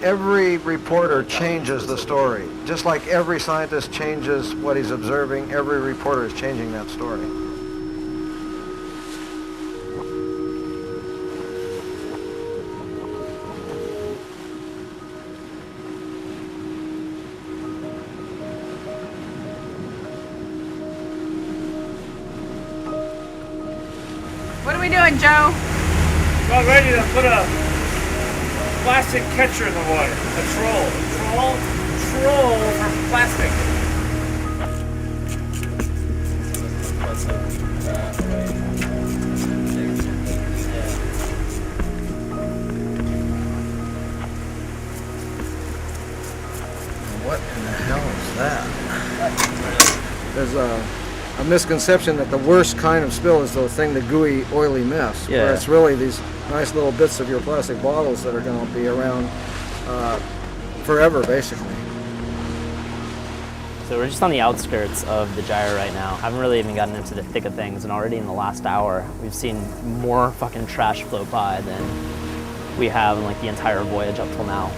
Every reporter changes the story. Just like every scientist changes what he's observing, every reporter is changing that story. What are we doing, Joe? About ready to put a plastic catcher in the water. A troll for plastic. What in the hell is that? There's a misconception that the worst kind of spill is the thing, the gooey, oily mess. Yeah. Where it's really these nice little bits of your plastic bottles that are going to be around forever, basically. So we're just on the outskirts of the gyre right now. Haven't really even gotten into the thick of things, and already in the last hour, we've seen more fucking trash float by than we have in like the entire voyage up till now.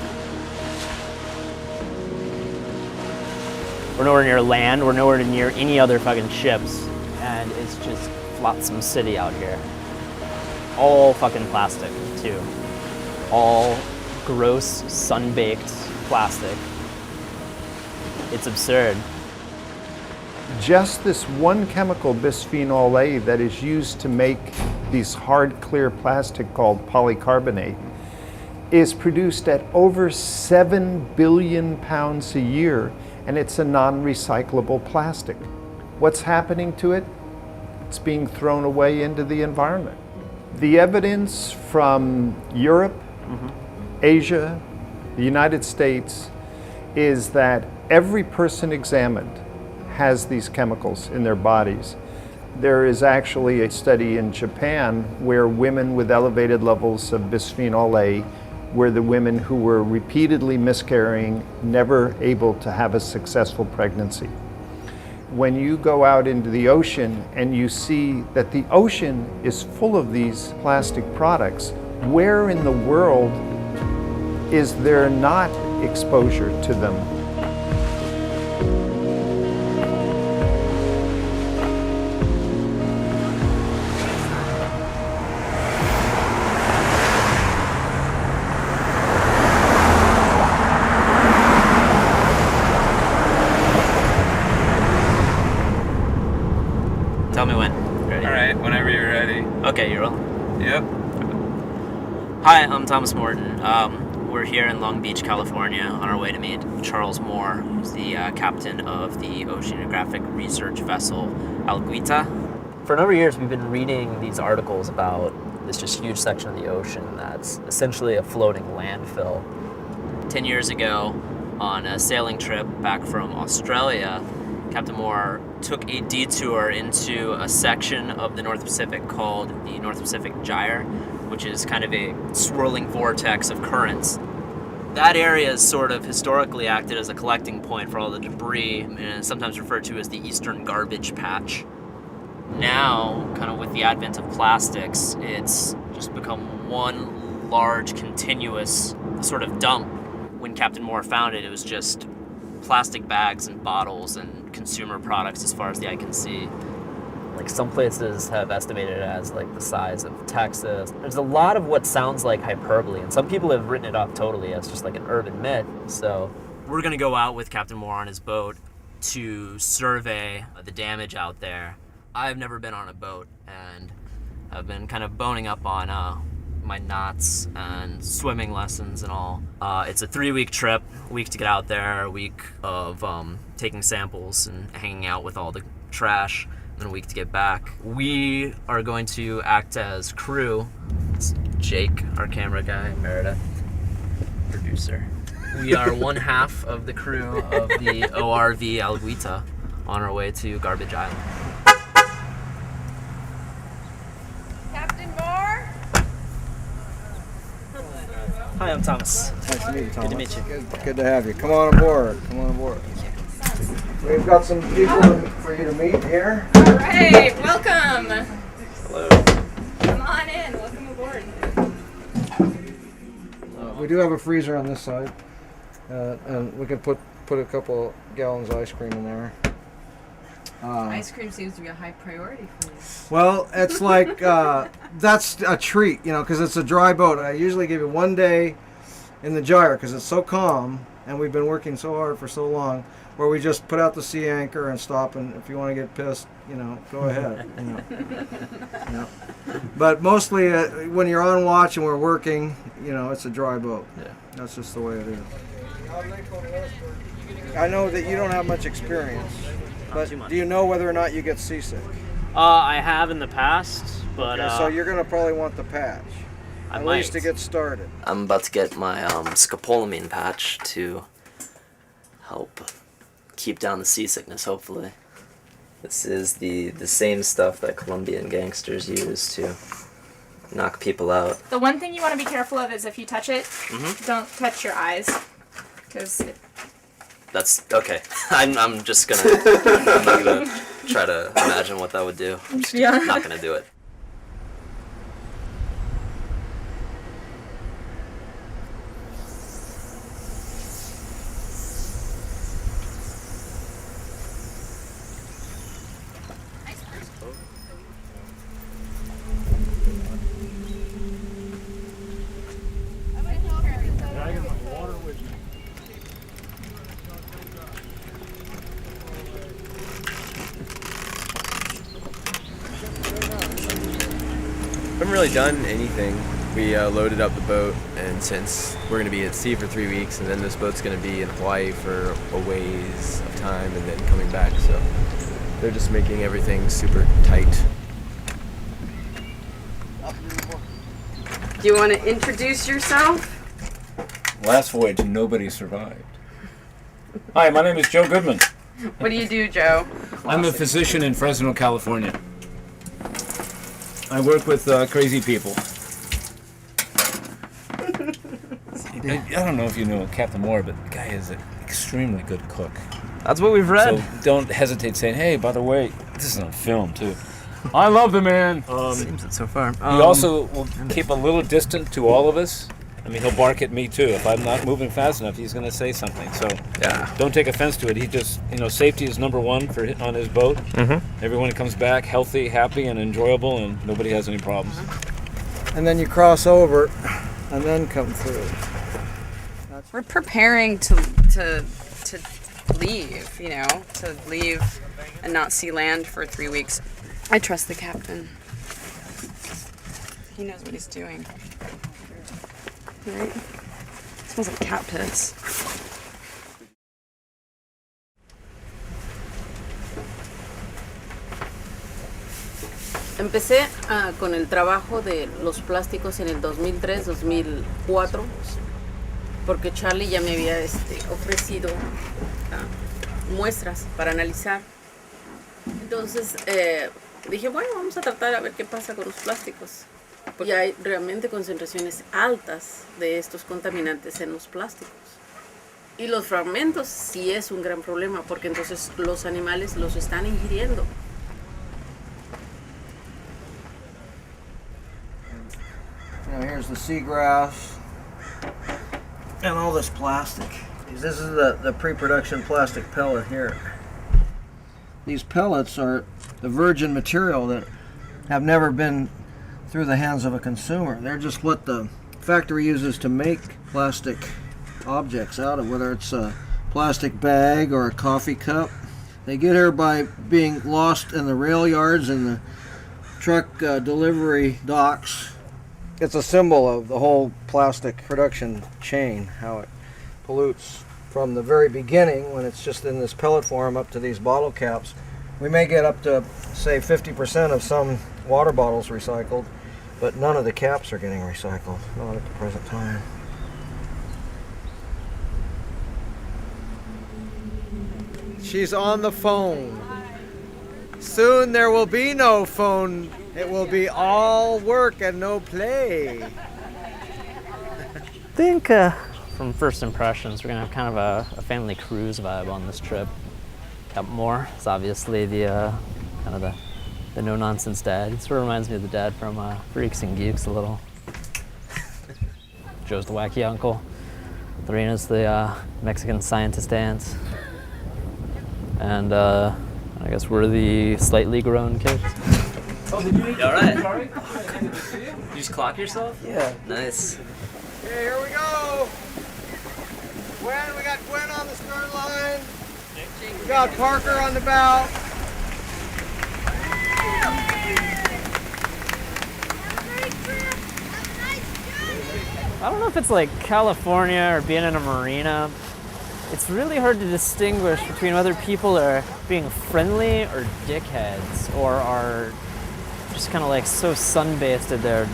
We're nowhere near land, we're nowhere near any other fucking ships, and it's just flotsam city out here. All fucking plastic, too. All gross, sun-baked plastic. It's absurd. Just this one chemical, bisphenol A, that is used to make these hard, clear plastic called polycarbonate, is produced at over 7 billion pounds a year, and it's a non-recyclable plastic. What's happening to it? It's being thrown away into the environment. The evidence from Europe, Asia, the United States, is that every person examined has these chemicals in their bodies. There is actually a study in Japan where women with elevated levels of bisphenol A were the women who were repeatedly miscarrying, never able to have a successful pregnancy. When you go out into the ocean and you see that the ocean is full of these plastic products, where in the world is there not exposure to them? Tell me when. Ready? All right, whenever you're ready. Okay, you roll. Yep. Hi, I'm Thomas Morton. We're here in Long Beach, California, on our way to meet Charles Moore, who's the captain of the oceanographic research vessel Alguita. For a number of years, we've been reading these articles about this just huge section of the ocean that's essentially a floating landfill. 10 years ago, on a sailing trip back from Australia, Captain Moore took a detour into a section of the North Pacific called the North Pacific Gyre, which is kind of a swirling vortex of currents. That area has sort of historically acted as a collecting point for all the debris, and is sometimes referred to as the Eastern Garbage Patch. Now, kind of with the advent of plastics, it's just become one large, continuous sort of dump. When Captain Moore found it, it was just plastic bags and bottles and consumer products as far as the eye can see. Like some places have estimated it as like the size of Texas. There's a lot of what sounds like hyperbole, and some people have written it off totally as just like an urban myth. So we're gonna go out with Captain Moore on his boat to survey the damage out there. I've never been on a boat, and I've been kind of boning up on my knots and swimming lessons and all. It's a 3-week trip, a week to get out there, a week of taking samples and hanging out with all the trash, and then a week to get back. We are going to act as crew. It's Jake, our camera guy, Meredith, producer. We are one half of the crew of the ORV Alguita on our way to Garbage Island. Captain Moore? Hi, I'm Thomas. Nice to meet you, Thomas. Good to meet you. Good to have you. Come on aboard. Come on aboard. We've got some people for you to meet here. All right, welcome. Hello. Come on in. Welcome aboard. we do have a freezer on this side, and we can put a couple gallons of ice cream in there. Ice cream seems to be a high priority for you. Well, it's like that's a treat, because it's a dry boat. I usually give you 1 day in the gyre because it's so calm, and we've been working so hard for so long, where we just put out the sea anchor and stop. And if you want to get pissed, go ahead. But mostly when you're on watch and we're working, it's a dry boat. Yeah. That's just the way it is. I know that you don't have much experience, but too much. do you know whether or not you get seasick? I have in the past, but Okay, so you're going to probably want the patch, I at might. least to get started. I'm about to get my scopolamine patch to help keep down the seasickness, hopefully. This is the same stuff that Colombian gangsters use to knock people out. The one thing you want to be careful of is if you touch it, don't touch your eyes. Because That's okay. I'm just gonna. I'm not gonna try to imagine what that would do. I'm just not gonna do it. We haven't really done anything. We loaded up the boat, and since we're going to be at sea for 3 weeks, and then this boat's going to be in Hawaii for a ways of time, and then coming back, so they're just making everything super tight. Do you want to introduce yourself? Last voyage, nobody survived. Hi, my name is Joe Goodman. What do you do, Joe? I'm a physician in Fresno, California. I work with crazy people. I don't know if you know Captain Moore, but the guy is an extremely good cook. That's what we've read. So don't hesitate saying, hey, by the way, this is on film, too. I love the man. Seems it so far. He also will keep a little distant to all of us. I mean, he'll bark at me, too. If I'm not moving fast enough, he's going to say something. So Yeah. don't take offense to it. He just, safety is number one on his boat. Everyone comes back healthy, happy, and enjoyable, and nobody has any problems. And then you cross over, and then come through. We're preparing to leave, to leave and not see land for 3 weeks. I trust the captain. He knows what he's doing. Right? Smells like cat piss. Empecé con el trabajo de los plásticos en el 2003-2004 porque Charlie ya me había ofrecido muestras para analizar. Entonces dije, bueno, vamos a tratar a ver qué pasa con los plásticos. Porque hay realmente concentraciones altas de estos contaminantes en los plásticos. Y los fragmentos sí es un gran problema porque entonces los animales los están ingiriendo. Here's the seagrass and all this plastic. This is the pre-production plastic pellet here. These pellets are the virgin material that have never been through the hands of a consumer. They're just what the factory uses to make plastic objects out of, whether it's a plastic bag or a coffee cup. They get here by being lost in the rail yards and the truck delivery docks. It's a symbol of the whole plastic production chain, how it pollutes from the very beginning when it's just in this pellet form up to these bottle caps. We may get up to, say, 50% of some water bottles recycled, but none of the caps are getting recycled, not at the present time. She's on the phone. Soon there will be no phone. It will be all work and no play. I think from first impressions, we're gonna have kind of a family cruise vibe on this trip. Captain Moore is obviously the kind of the no-nonsense dad. He sort of reminds me of the dad from Freaks and Geeks a little. Joe's the wacky uncle. Lorena's the Mexican scientist aunt. And I guess we're the slightly grown kids. Oh, did you all right? Did you just clock yourself? Yeah. Nice. Okay, here we go. Gwen, we got Gwen on the stern line. We got Parker on the bow. I don't know if it's like California or being in a marina. It's really hard to distinguish between whether people are being friendly or dickheads, or are just kind of like so sun-bathed that their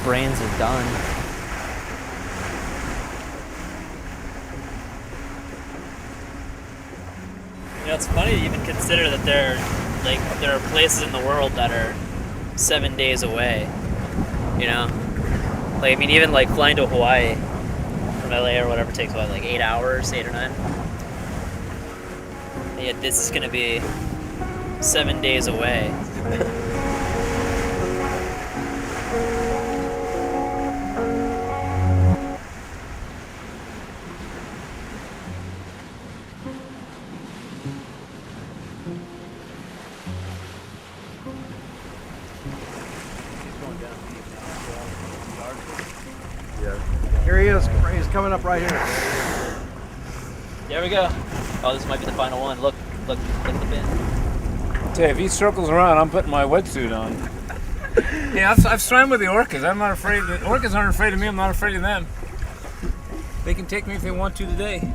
brains are done. You know, it's funny to even consider that there are places in the world that are 7 days away. You know, like I mean, even like flying to Hawaii from LA or whatever takes what, like 8 hours, 8 or 9. And yet this is gonna be 7 days away. Here he is. He's coming up right here. There we go. Oh, this might be the final one. Look at the bin. Tell you, if he circles around, I'm putting my wetsuit on. Yeah, I've swam with the orcas. I'm not afraid. The orcas aren't afraid of me. I'm not afraid of them. They can take me if they want to today.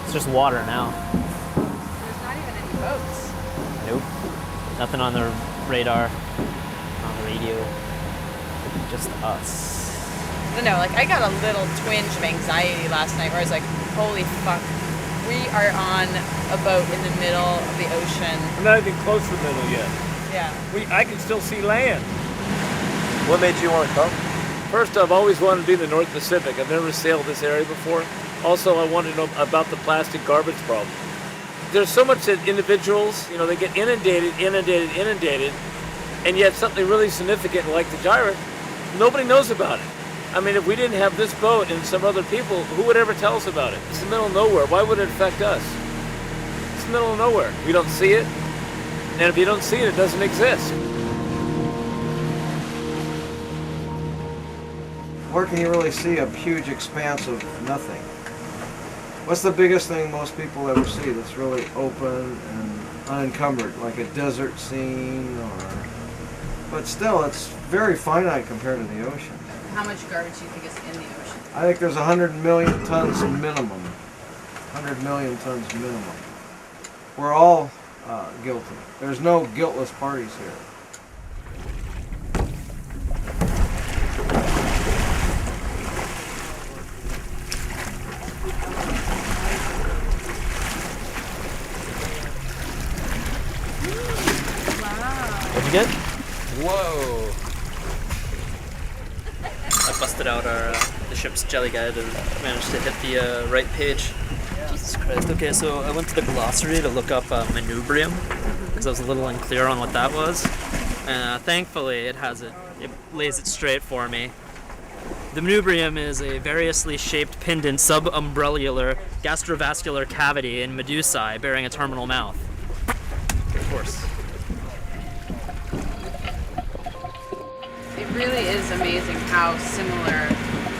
It's just water now. There's not even any boats. Nope. Nothing on the radar, on the radio. Just us. I don't know, like I got a little twinge of anxiety last night where I was like, holy fuck, we are on a boat in the middle of the ocean. I'm not even close to the middle yet. Yeah. I can still see land. What made you want to come? First, I've always wanted to be in the North Pacific. I've never sailed this area before. Also, I wanted to know about the plastic garbage problem. There's so much that individuals, you know, they get inundated, and yet something really significant like the gyre, nobody knows about it. I mean, if we didn't have this boat and some other people, who would ever tell us about it? It's the middle of nowhere. Why would it affect us? It's the middle of nowhere. We don't see it, and if you don't see it, it doesn't exist. Where can you really see a huge expanse of nothing? What's the biggest thing most people ever see that's really open and unencumbered, like a desert scene, or? But still, it's very finite compared to the ocean. How much garbage do you think is in the ocean? I think there's 100 million tons minimum. 100 million tons minimum. We're all guilty. There's no guiltless parties here. What'd you get? Whoa. I busted out the ship's jelly guide and managed to hit the right page. Jesus Christ. Okay, so I went to the glossary to look up manubrium because I was a little unclear on what that was. And thankfully it lays it straight for me. The manubrium is a variously shaped pendant subumbellular gastrovascular cavity in medusae bearing a terminal mouth. Of course. It really is amazing how similar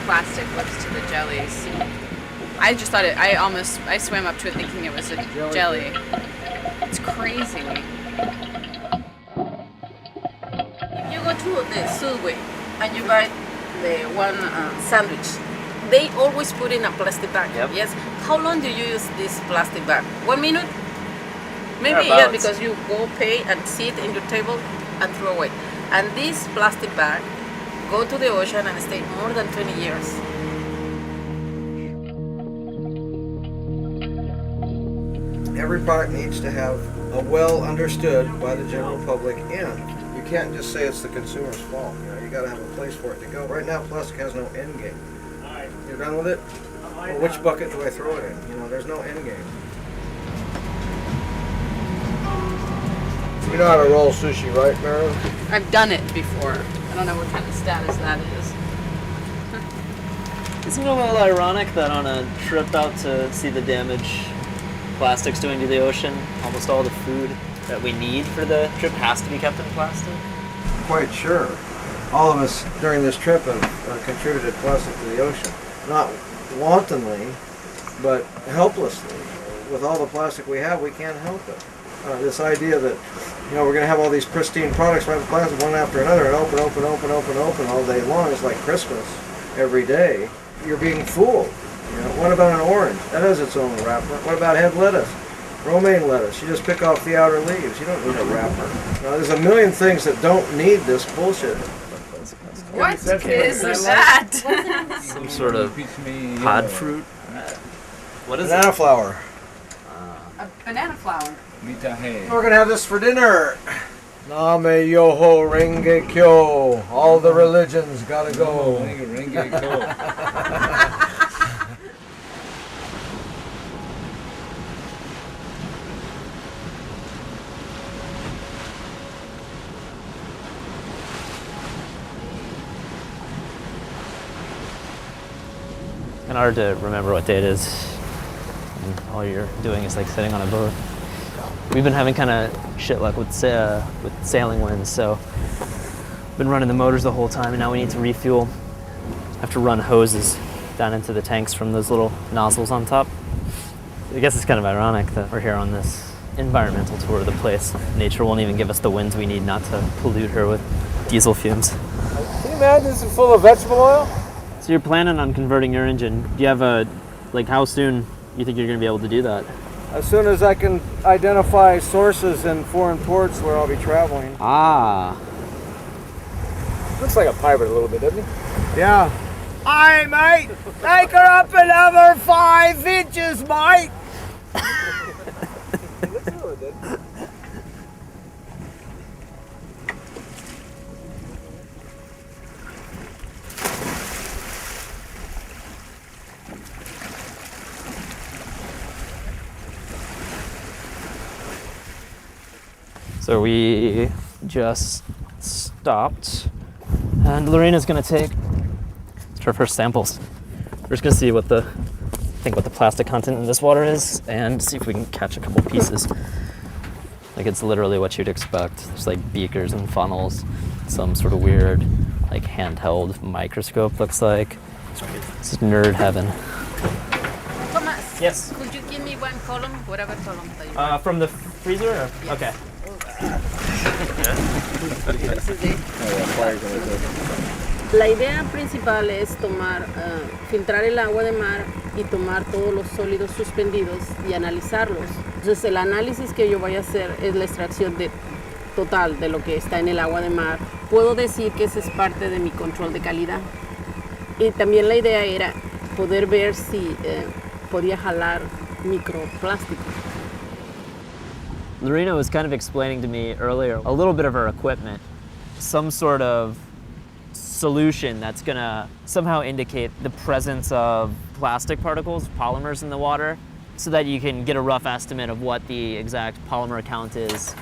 plastic looks to the jellies. I just thought I swam up to it thinking it was a jelly. It's crazy. You go to the Subway and you buy the one sandwich. They always put in a plastic bag. Yep. Yes. How long do you use this plastic bag? 1 minute? Maybe, Yeah, yeah, because you go pay and sit in your table and throw away. And this plastic bag go to the ocean and stay more than 20 years. Every product needs to have a well understood by the general public end. You can't just say it's the consumer's fault. You know, you got to have a place for it to go. Right now, plastic has no end game. You're done with it? Well, which bucket do I throw it in? You know, there's no end game. You know how to roll sushi, right, Mara? I've done it before. don't know what kind of status that is. Isn't it a little ironic that on a trip out to see the damage plastic's doing to the ocean, almost all the food that we need for the trip has to be kept in plastic? Quite sure. All of us during this trip have contributed plastic to the ocean. Not wantonly, but helplessly. With all the plastic we have, we can't help it. This idea that, we're going to have all these pristine products made of plastic one after another and open all day long is like Christmas every day. You're being fooled. What about an orange? That has its own wrapper. What about head lettuce? Romaine lettuce. You just pick off the outer leaves. You don't need a wrapper. There's a million things that don't need this bullshit. What is that? Some sort of pod fruit. What is Banana flour. A banana flower. We're going to have this for dinner. Name yoho renge kyo. All the religions gotta go. It's kind of hard to remember what day it is. And all you're doing is like sitting on a boat. We've been having kind of shit luck with sailing winds, so been running the motors the whole time, and now we need to refuel. Have to run hoses down into the tanks from those little nozzles on top. I guess it's kind of ironic that we're here on this environmental tour of the place. Nature won't even give us the winds we need not to pollute her with diesel fumes. Can you imagine this is full of vegetable oil? So you're planning on converting your engine. Do you have how soon you think you're going to be able to do that? As soon as I can identify sources in foreign ports where I'll be traveling. Ah. Looks like a pirate a little bit, doesn't he? Yeah. Aye, mate! Take her up another 5 inches, mate! So we just stopped, and Lorena's gonna take her first samples. We're just gonna see what the plastic content in this water is, and see if we can catch a couple pieces. Like, it's literally what you'd expect. There's like beakers and funnels, some sort of weird like handheld microscope looks like. This is nerd heaven. Thomas. Yes. Could you give me one column, whatever column that you want? From the freezer? Or? Yes. Okay. La idea principal es filtrar el agua de mar y tomar todos los sólidos suspendidos y analizarlos. Entonces el análisis que yo voy a hacer es la extracción total de lo que está en el agua de mar. Puedo decir que ese es parte de mi control de calidad. Y también la idea era poder ver si podía jalar microplásticos. Lorena was kind of explaining to me earlier a little bit of her equipment, some sort of solution that's gonna somehow indicate the presence of plastic particles, polymers in the water, so that you can get a rough estimate of what the exact polymer count is.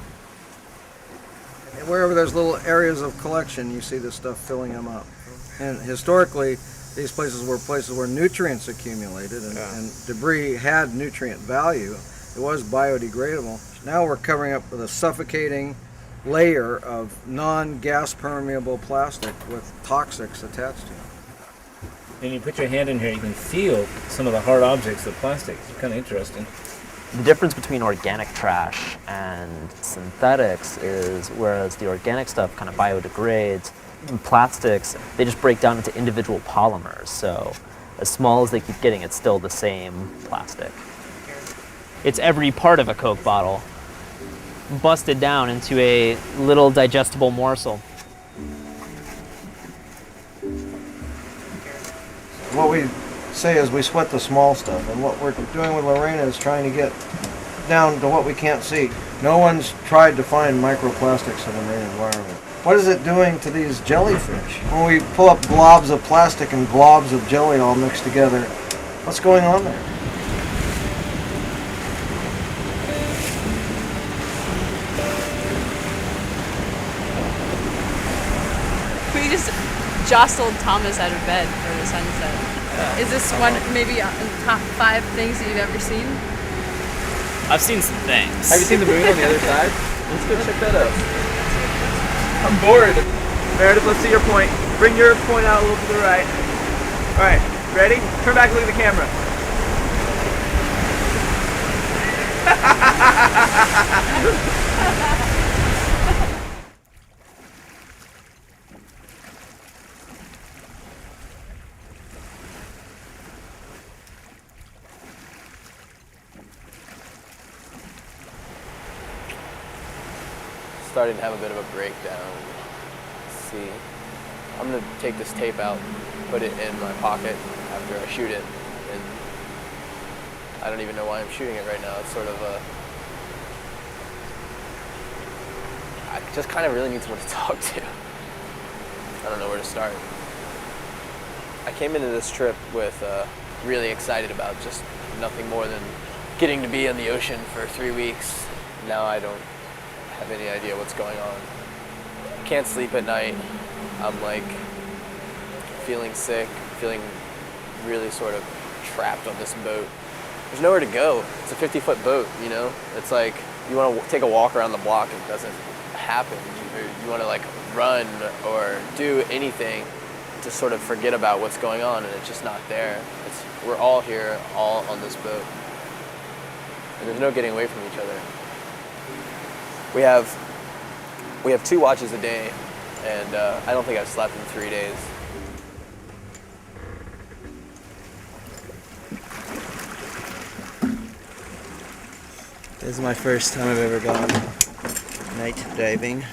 Wherever there's little areas of collection, you see this stuff filling them up. And historically, these places were places where nutrients accumulated and debris had nutrient value. It was biodegradable. Now we're covering up with a suffocating layer of non-gas permeable plastic with toxics attached to it. And you put your hand in here, you can feel some of the hard objects of plastic. It's kind of interesting. The difference between organic trash and synthetics is, whereas the organic stuff kind of biodegrades, plastics, they just break down into individual polymers. So as small as they keep getting, it's still the same plastic. It's every part of a Coke bottle busted down into a little digestible morsel. What we say is we sweat the small stuff, and what we're doing with Lorena is trying to get down to what we can't see. No one's tried to find microplastics in the marine environment. What is it doing to these jellyfish? When we pull up globs of plastic and globs of jelly all mixed together, what's going on there? We just jostled Thomas out of bed for the sunset. Is this one maybe on the top 5 things that you've ever seen? I've seen some things. Have you seen the moon on the other side? Let's go check that out. I'm bored. Meredith, let's see your point. Bring your point out a little to the right. All right, ready? Turn back and look at the camera. Starting to have a bit of a breakdown. Let's see. I'm gonna take this tape out, put it in my pocket after I shoot it, and I don't even know why I'm shooting it right now. It's sort of I just kind of really need someone to talk to. I don't know where to start. I came into this trip with really excited about just nothing more than getting to be in the ocean for 3 weeks. Now I don't have any idea what's going on. I can't sleep at night. I'm like feeling sick, feeling really sort of trapped on this boat. There's nowhere to go. It's a 50-foot boat, you know? It's like you want to take a walk around the block and it doesn't happen. You want to like run or do anything to sort of forget about what's going on, and it's just not there. We're all here, all on this boat. And there's no getting away from each other. We have 2 watches a day, and I don't think I've slept in 3 days. This is my first time I've ever gone night diving,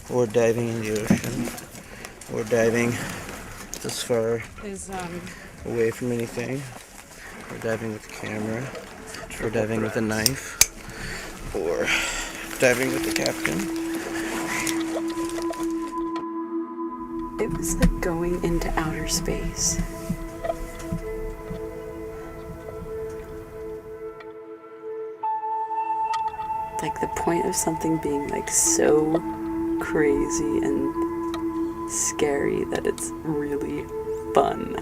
or diving in the ocean, or diving this far away from anything, or diving with the camera, or diving with a knife, or diving with the captain. It was like going into outer space. Like the point of something being like so crazy and scary that it's really fun.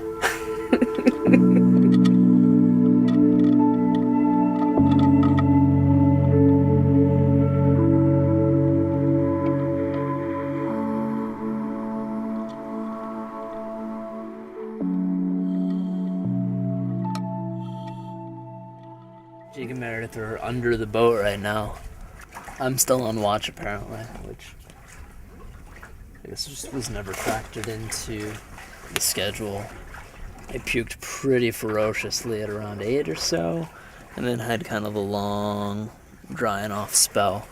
Jake and Meredith are under the boat right now. I'm still on watch apparently, which I guess just was never factored into the schedule. I puked pretty ferociously at around 8 or so, and then had kind of a long drying off spell,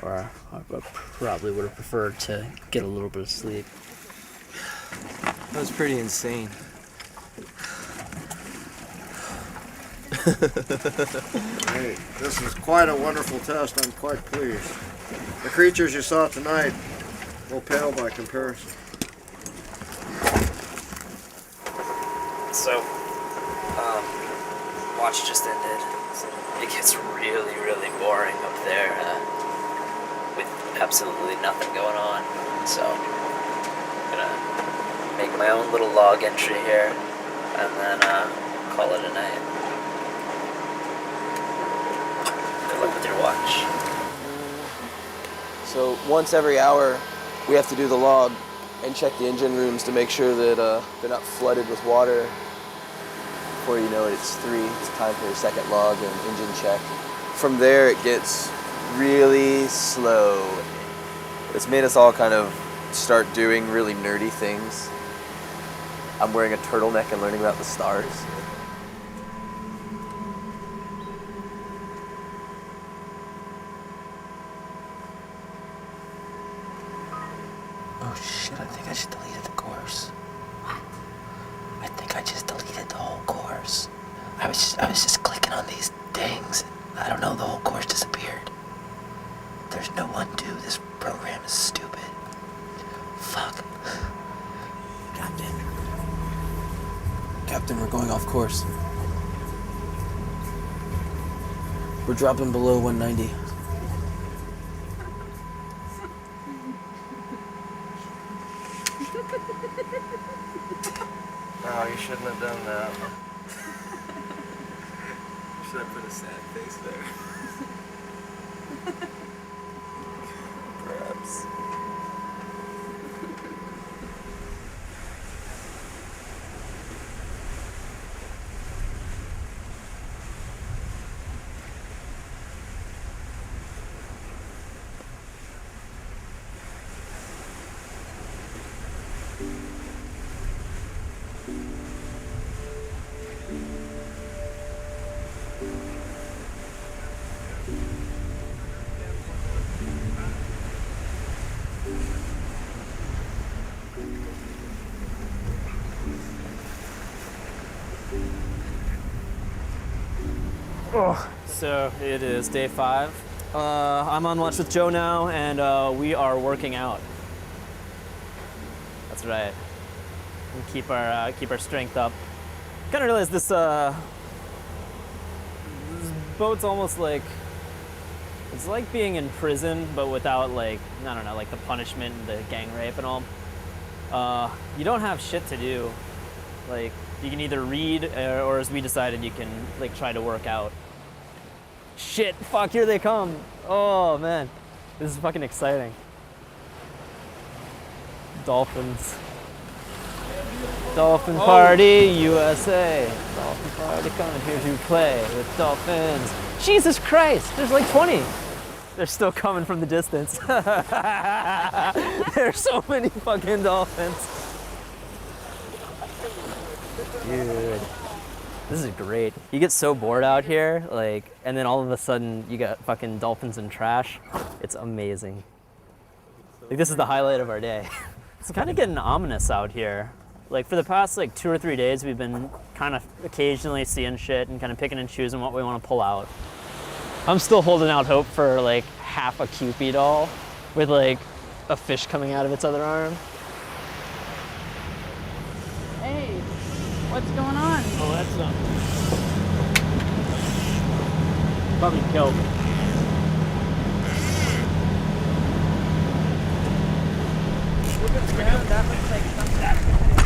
where I probably would have preferred to get a little bit of sleep. That was pretty insane. Hey, this is quite a wonderful test. I'm quite pleased. The creatures you saw tonight will pale by comparison. So, watch just ended. So it gets really, really boring up there with absolutely nothing going on. So, I'm gonna make my own little log entry here and then call it a night. Good luck with your watch. So once every hour, we have to do the log and check the engine rooms to make sure that they're not flooded with water. Before you know it, it's 3. It's time for a second log and engine check. From there, it gets really slow. It's made us all kind of start doing really nerdy things. I'm wearing a turtleneck and learning about the stars. Oh shit, I think I just deleted the course. I think I just deleted the whole course. I was just clicking on these things. I don't know, the whole course disappeared. There's no undo. This program is stupid. Fuck. Captain, we're going off course. We're dropping below 190. Oh, you shouldn't have done that. Should I put a sad face there? Perhaps. So it is day 5. I'm on lunch with Joe now, and we are working out. That's right. And keep our strength up. Kind of realized this boat's almost like it's like being in prison, but without like I don't know, like the punishment and the gang rape and all. You don't have shit to do. Like you can either read, or as we decided, you can like try to work out. Shit, fuck, here they come. Oh man, this is fucking exciting. Dolphins. Dolphin party, USA. Dolphin party coming here to play with dolphins. Jesus Christ, there's like 20. They're still coming from the distance. There's so many fucking dolphins. Dude. This is great. You get so bored out here, like, and then all of a sudden you got fucking dolphins and trash. It's amazing. Like, this is the highlight of our day. It's kind of getting ominous out here. Like, for the past, like, 2 or 3 days, we've been kind of occasionally seeing shit and kind of picking and choosing what we want to pull out. I'm still holding out hope for, like, half a Cupid doll with, like, a fish coming out of its other arm. Hey, what's going on? Oh, that's not. Probably kelp. That looks like something.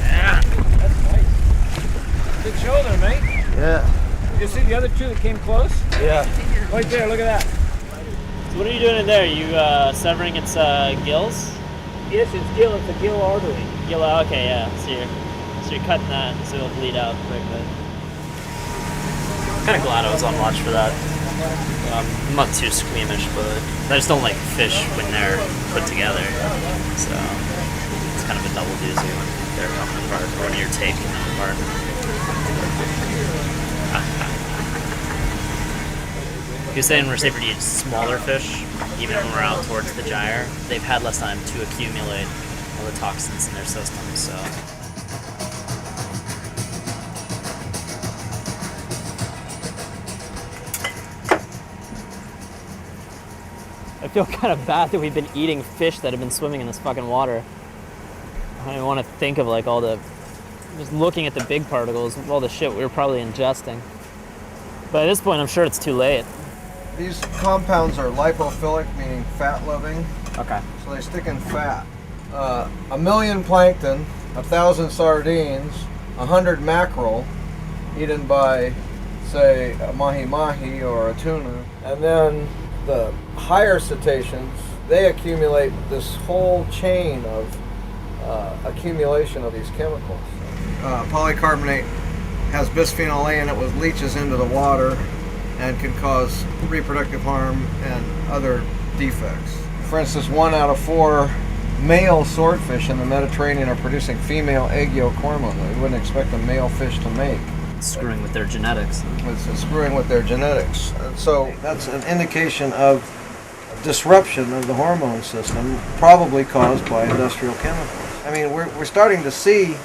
Yeah, that's nice. Good shoulder, mate. Yeah. You see the other two that came close? Yeah. Right there, look at that. So what are you doing in there? You severing its gills? Yes, it's gill. It's a gill artery. Gill, okay, yeah. So you're cutting that so it'll bleed out quickly. I'm kind of glad I was on watch for that. I'm not too squeamish, but I just don't like fish when they're put together. So it's kind of a double doozy when they're coming apart, or when you're taking them apart. You're saying we're safer to eat smaller fish, even when we're out towards the gyre. They've had less time to accumulate all the toxins in their system, so. I feel kind of bad that we've been eating fish that have been swimming in this fucking water. I don't even want to think of like all the, just looking at the big particles, all the shit we were probably ingesting. But at this point, I'm sure it's too late. These compounds are lipophilic, meaning fat-loving. Okay. So they stick in fat. 1 million plankton, 1,000 sardines, 100 mackerel, eaten by, say, a mahi-mahi or a tuna. And then the higher cetaceans, they accumulate this whole chain of accumulation of these chemicals. Polycarbonate has bisphenol A in it, which leaches into the water and can cause reproductive harm and other defects. For instance, 1 out of 4 male swordfish in the Mediterranean are producing female egg yolk hormone that we wouldn't expect a male fish to make. Screwing with their genetics. It's screwing with their genetics. And so that's an indication of disruption of the hormone system, probably caused by industrial chemicals. I mean, we're starting to see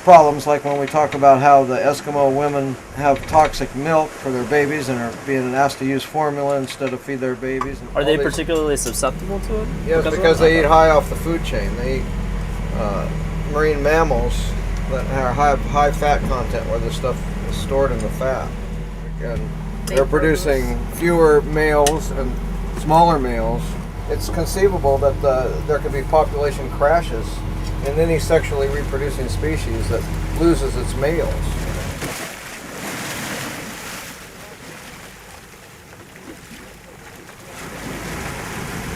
problems like when we talk about how the Eskimo women have toxic milk for their babies and are being asked to use formula instead of feed their babies. And are they particularly susceptible to it? Yes, because they eat high off the food chain. They eat marine mammals that have high fat content where the stuff is stored in the fat. And they're producing fewer males and smaller males. It's conceivable that there could be population crashes in any sexually reproducing species that loses its males.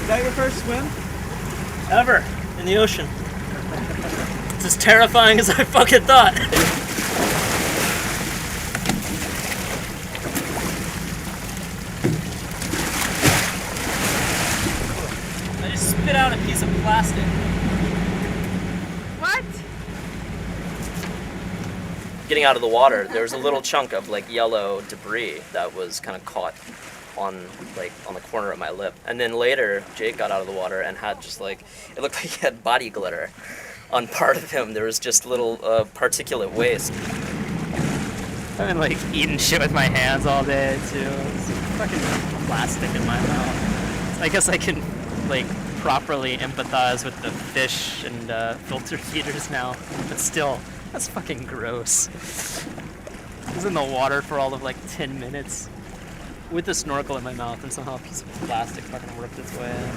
Is that your first swim? Ever in the ocean. It's as terrifying as I fucking thought. I just spit out a piece of plastic. What? Getting out of the water, there was a little chunk of like yellow debris that was kind of caught on the corner of my lip. And then later, Jake got out of the water and had just like, it looked like he had body glitter on part of him. There was just little particulate waste. I've been like eating shit with my hands all day too. It's fucking plastic in my mouth. I guess I can like properly empathize with the fish and filter feeders now, but still, that's fucking gross. I was in the water for all of like 10 minutes with the snorkel in my mouth, and somehow a piece of plastic fucking worked its way in.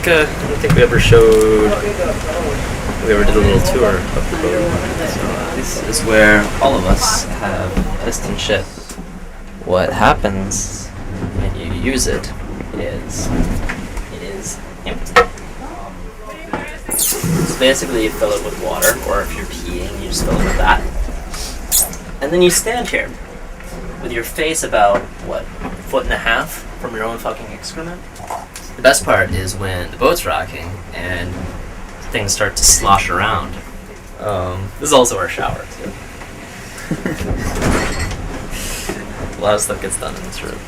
I don't think we ever showed. We ever did a little tour of the boat. So this is where all of us have pissed and shit. What happens when you use it is empty. So basically, you fill it with water, or if you're peeing, you just fill it with that, and then you stand here with your face about what, 1.5 feet from your own fucking excrement. The best part is when the boat's rocking and things start to slosh around. This is also our shower, too. A lot of stuff gets done in this room.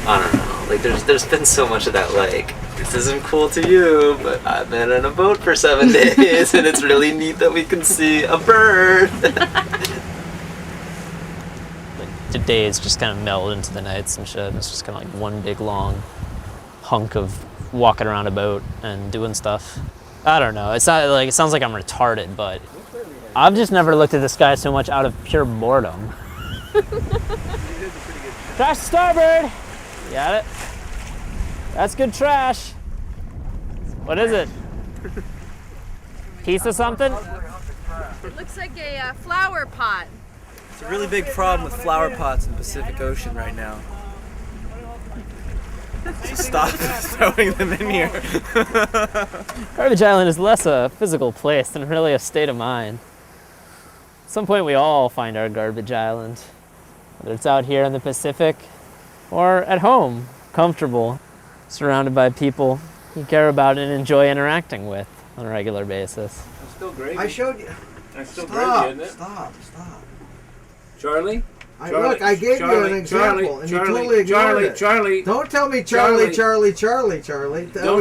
I don't know. Like, there's been so much of that, like, this isn't cool to you, but I've been in a boat for 7 days, and it's really neat that we can see a bird. The days just kind of meld into the nights and shit. It's just kind of like one big long hunk of walking around a boat and doing stuff. I don't know. It's not like, it sounds like I'm retarded, but I've just never looked at the sky so much out of pure boredom. Trash starboard! You got it? That's good trash. What is it? Piece of something? It looks like a flower pot. It's a really big problem with flower pots in the Pacific Ocean right now. So stop throwing them in here. Garbage Island is less a physical place than really a state of mind. At some point we all find our garbage island. Whether it's out here in the Pacific or at home, comfortable, surrounded by people you care about and enjoy interacting with on a regular basis. That's still gravy. I showed you. That's still Stop, gravy, isn't it? stop. Charlie? Look, I gave you an example, and you totally ignored it. Charlie. Don't tell me Charlie. Oh,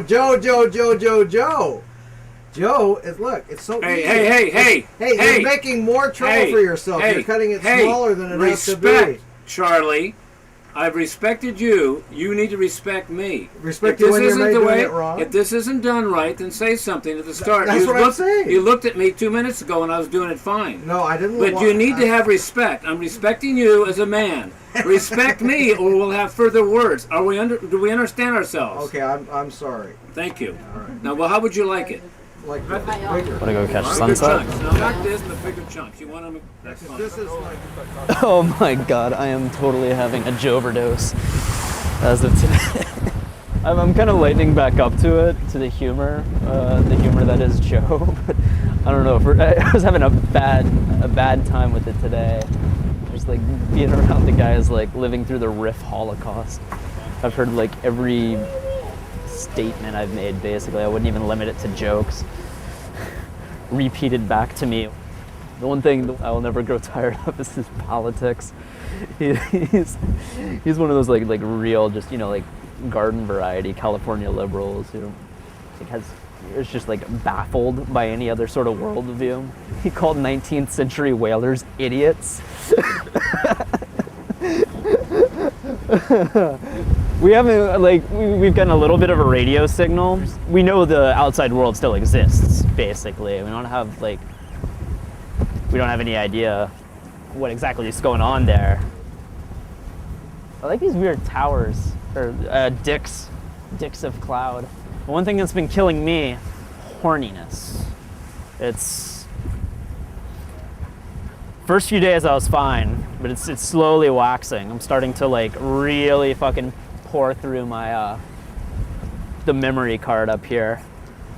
Joe. Joe, look, it's so easy. Hey, you're making more trouble for yourself. You're cutting it smaller than it has to be. Respect, Charlie. I've respected you. You need to respect me. Respect you when you're doing it wrong. If this isn't done right, then say something at the start. That's what I'm saying. You looked at me 2 minutes ago and I was doing it fine. No, I didn't. But you need to have respect. I'm respecting you as a man. Respect me, or we'll have further words. Do we understand ourselves? Okay, I'm sorry. Thank you. All right. Now, well, how would you like it? Like this, bigger. Want to go catch Bigger sunset? chunks. No, not this, but bigger chunks. You want them? That's fine. This is like. Oh my god, I am totally having a Joverdose as of today. I'm kind of lightening back up to it, to the humor that is Joe. But I don't know, I was having a bad time with it today. Just like being around the guys like living through the Riff Holocaust. I've heard like every statement I've made, basically. I wouldn't even limit it to jokes. Repeated back to me. The one thing I will never grow tired of is his politics. He's one of those like real, just, you know, like garden variety California liberals who is just like baffled by any other sort of worldview. He called 19th century whalers idiots. We haven't, like, we've gotten a little bit of a radio signal. We know the outside world still exists, basically. We don't have, like, we don't have any idea what exactly is going on there. I like these weird towers, or dicks of cloud. But one thing that's been killing me, horniness. It's, first few days I was fine, but it's slowly waxing. I'm starting to like really fucking pour through my the memory card up here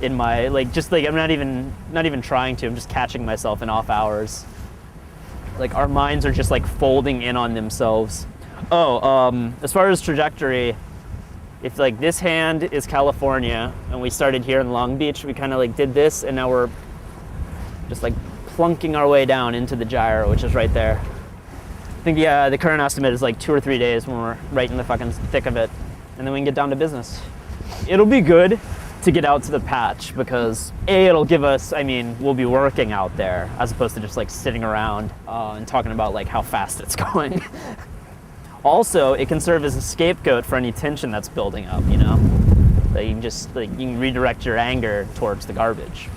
in my, like, just like I'm not even trying to, I'm just catching myself in off hours. Like our minds are just like folding in on themselves. Oh, as far as trajectory, if like this hand is California and we started here in Long Beach, we kind of like did this and now we're just like plunking our way down into the gyre, which is right there. I think the current estimate is like 2 or 3 days when we're right in the fucking thick of it, and then we can get down to business. It'll be good to get out to the patch because it'll give us, I mean, we'll be working out there as opposed to just like sitting around and talking about like how fast it's going. Also, it can serve as a scapegoat for any tension that's building up, you know? That you can just, like, you can redirect your anger towards the garbage.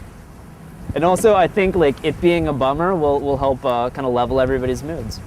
And also, I think, like, it being a bummer will help kind of level everybody's moods.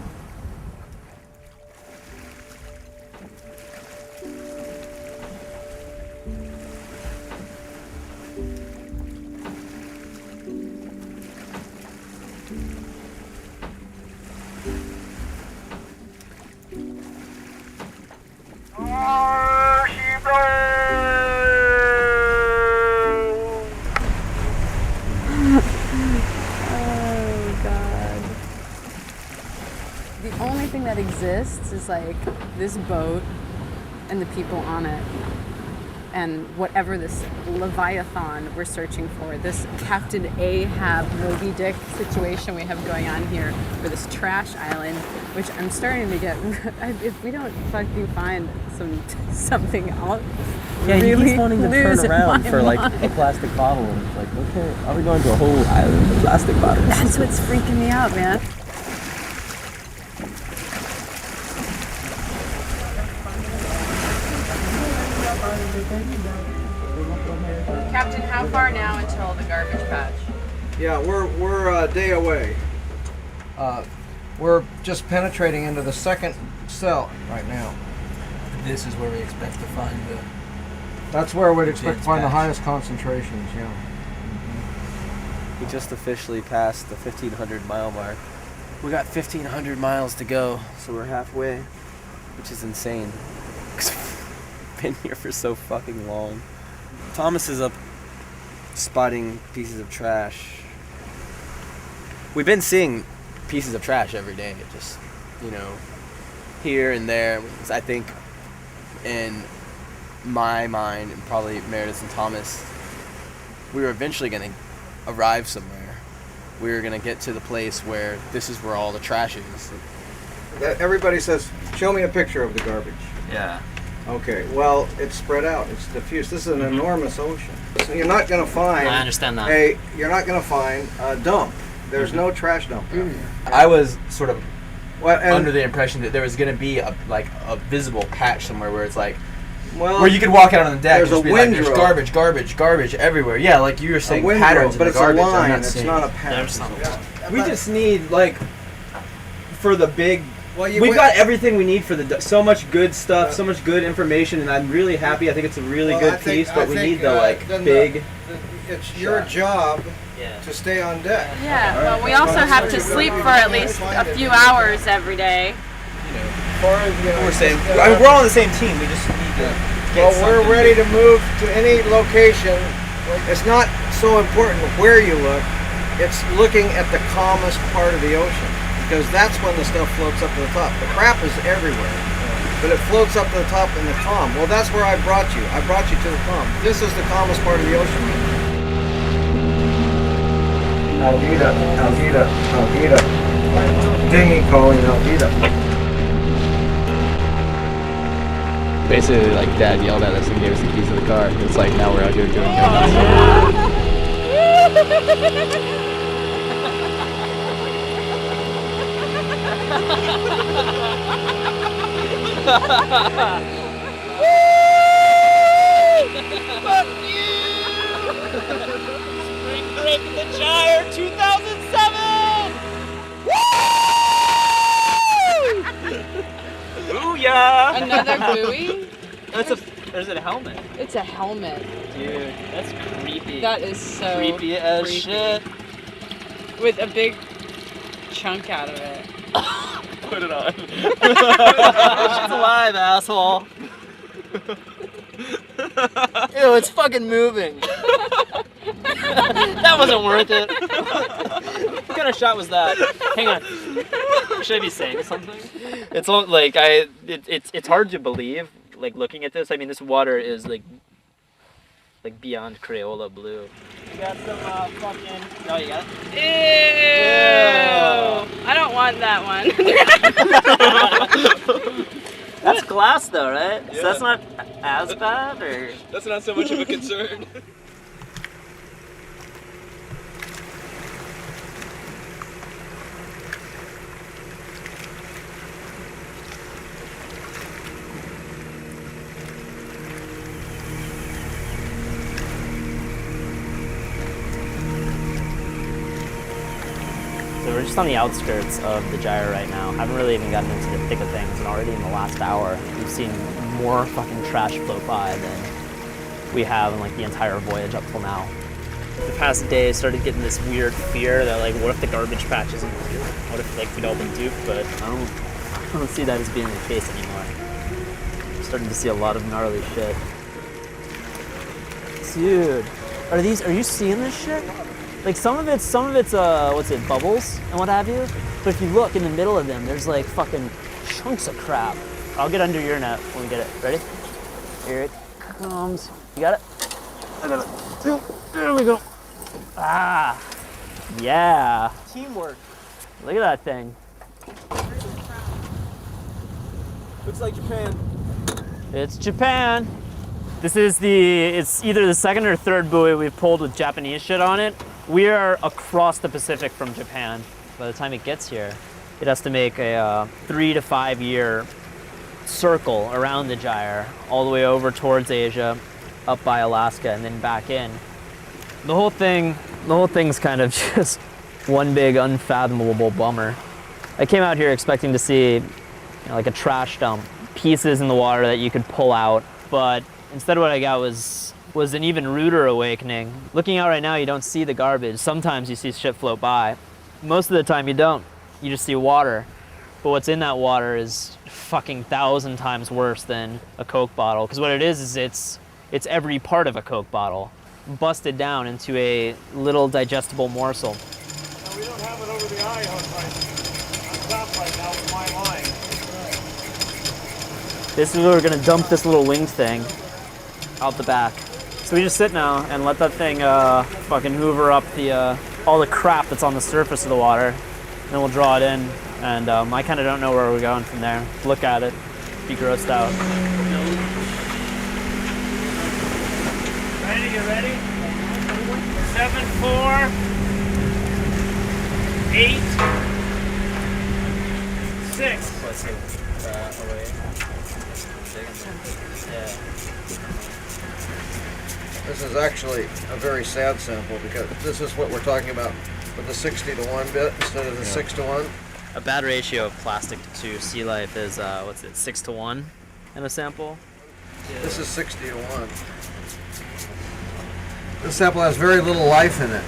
The only thing that exists is like this boat and the people on it and whatever this Leviathan we're searching for, this Captain Ahab Moby Dick situation we have going on here for this trash island, which I'm starting to get, if we don't fucking find something else. Yeah, really he keeps wanting to turn around for like a plastic bottle, and it's like, okay, are we going to a whole island of plastic bottles? That's what's freaking me out, man. Captain, how far now until the garbage patch? Yeah, we're a day away. We're just penetrating into the second cell right now. This is where we expect to find the... That's where we'd expect to find the highest concentrations, yeah. We just officially passed the 1,500 mile mark. We got 1,500 miles to go, so we're halfway, which is insane. We've been here for so fucking long. Thomas is up spotting pieces of trash. We've been seeing pieces of trash every day, just, you know, here and there. I think in my mind, and probably Meredith and Thomas, we were eventually going to arrive somewhere. We were going to get to the place where this is where all the trash is. Everybody says, show me a picture of the garbage. Yeah. Okay, well, it's spread out. It's diffused. This is an enormous ocean. So you're not going to find... I understand that. You're not going to find a dump. There's no trash dump out here. I was sort of Well, under the impression that there was going to be a visible patch somewhere where it's like, well, where you could walk out on the deck and there's just a be like, windrow. there's garbage everywhere. Yeah, like you were saying, a windrow, patterns but of it's the a garbage. line. I'm not It's seeing. not a pattern. We just need, like, for the big... Well, we've got everything we need for the... So much good stuff, so much good information, and I'm really happy. I think it's a really good piece, but we need the, big... It's your job to stay on deck. Yeah, well, we also have to sleep for at least a few hours every day. We're saying... I mean, we're all on the same team. We just need to get Well, we're ready to move to any location. It's not so important where you look. It's looking at the calmest part of the ocean, because that's when the stuff floats up to the top. The crap is everywhere, but it floats up to the top in the calm. Well, that's where I brought you. I brought you to the calm. This is the calmest part of the ocean. Algida, Algida, Algida. Dinghy calling Algida. Basically, like, Dad yelled at us and gave us the keys to the car. It's like, now we're out here doing donuts. Fuck you! Spring Break in the Gyre 2007! Woo! Booyah! Another buoy? There's a helmet. It's a helmet. Dude, that's creepy. That is so creepy as creepy. shit. With a big chunk out of it. Put it on. It's alive, asshole. Ew, it's fucking moving. That wasn't worth it. What kind of shot was that? Hang on. Should I be saying something? It's like it's hard to believe. Like looking at this, I mean, this water is like beyond Crayola blue. You got some fucking. Oh, you got it. Ew! I don't want that one. That's glass, though, right? Yeah. So that's not as bad, or. That's not so much of a concern. So we're just on the outskirts of the gyre right now. Haven't really even gotten into the thick of things, and already in the last hour, we've seen more fucking trash float by than we have in like the entire voyage up till now. The past day, I started getting this weird fear that like, what if the garbage patch isn't here? What if like we'd all been duped? But I don't see that as being the case anymore. I'm starting to see a lot of gnarly shit. Dude, are you seeing this shit? Like some of it's what's it, bubbles and what have you. But if you look in the middle of them, there's like fucking chunks of crap. I'll get under your net when we get it. Ready? Here it comes. You got it? I got it. There we go. Ah, yeah. Teamwork. Look at that thing. Looks like Japan. It's Japan. It's either the second or third buoy we've pulled with Japanese shit on it. We are across the Pacific from Japan. By the time it gets here, it has to make a 3 to 5 year circle around the gyre, all the way over towards Asia, up by Alaska, and then back in. The whole thing's kind of just one big unfathomable bummer. I came out here expecting to see, like a trash dump, pieces in the water that you could pull out, but instead what I got was an even ruder awakening. Looking out right now, you don't see the garbage. Sometimes you see shit float by. Most of the time you don't. You just see water. But what's in that water is fucking 1,000 times worse than a Coke bottle. Because what it is it's every part of a Coke bottle, busted down into a little digestible morsel. Now, we don't have it over the eye on top right now with my line. This is where we're gonna dump this little winged thing out the back. So we just sit now and let that thing fucking hoover up all the crap that's on the surface of the water. Then we'll draw it in, and I kind of don't know where we're going from there. Look at it, be grossed out. Ready? You ready? 7, 4, 8, 6. This is actually a very sad sample because this is what we're talking about with the 60-to-1 bit instead of the 6-to-1. A bad ratio of plastic to sea life is 6-to-1 in a sample. This is 60-to-1. This sample has very little life in it.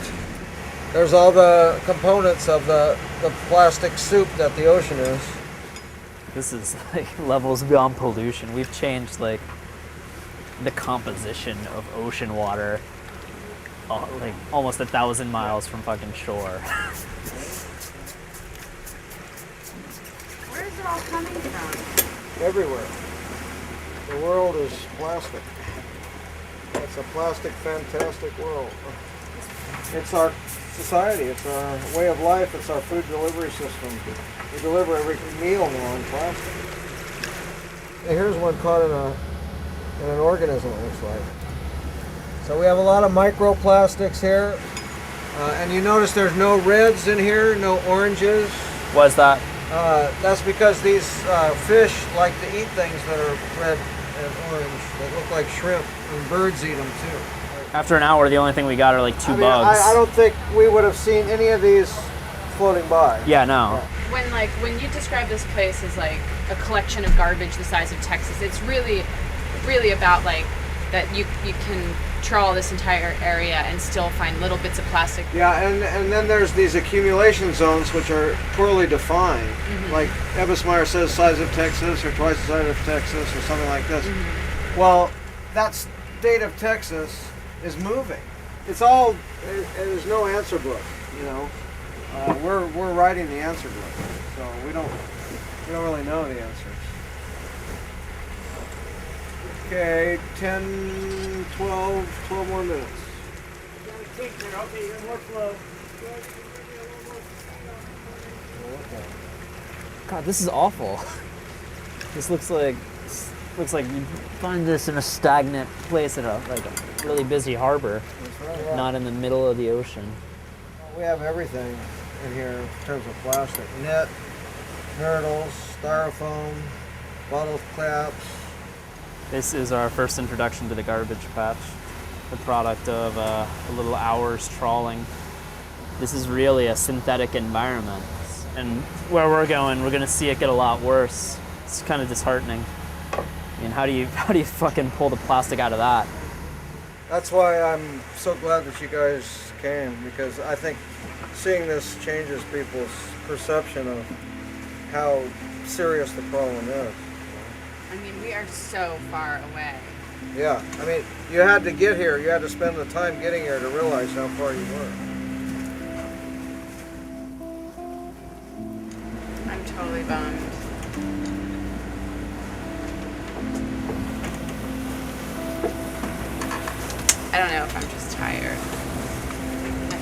There's all the components of the plastic soup that the ocean is. This is like levels beyond pollution. We've changed like the composition of ocean water like almost 1,000 miles from fucking shore. Where is it all coming from? Everywhere. The world is plastic. It's a plastic, fantastic world. It's our society, it's our way of life, it's our food delivery system. We deliver every meal now in plastic. Here's one caught in an organism, it looks like. So we have a lot of microplastics here. And you notice there's no reds in here, no oranges. Why is that? That's because these fish like to eat things that are red and orange that look like shrimp, and birds eat them too. After an hour, the only thing we got are like two bugs. I don't think we would have seen any of these floating by. Yeah, no. When you describe this place as like a collection of garbage the size of Texas, it's really about like that you can trawl this entire area and still find little bits of plastic. Yeah, and then there's these accumulation zones which are poorly defined. Like Ebbesmeyer says, size of Texas or twice the size of Texas or something like this. Well, that state of Texas is moving. It's all, there's no answer book, you know. We're writing the answer book, so we don't really know the answers. Okay, 10, 12 more minutes. God, this is awful. This looks like you find this in a stagnant place in a really busy harbor, not in the middle of the ocean. We have everything in here in terms of plastic. Net, nurdles, styrofoam, bottle caps. This is our first introduction to the garbage patch, the product of a little hour's trawling. This is really a synthetic environment, and where we're going to see it get a lot worse. It's kind of disheartening. I mean, how do you fucking pull the plastic out of that? That's why I'm so glad that you guys came, because I think seeing this changes people's perception of how serious the problem is. I mean, we are so far away. Yeah, I mean, you had to get here. You had to spend the time getting here to realize how far you were. I'm totally bummed. I don't know if I'm just tired.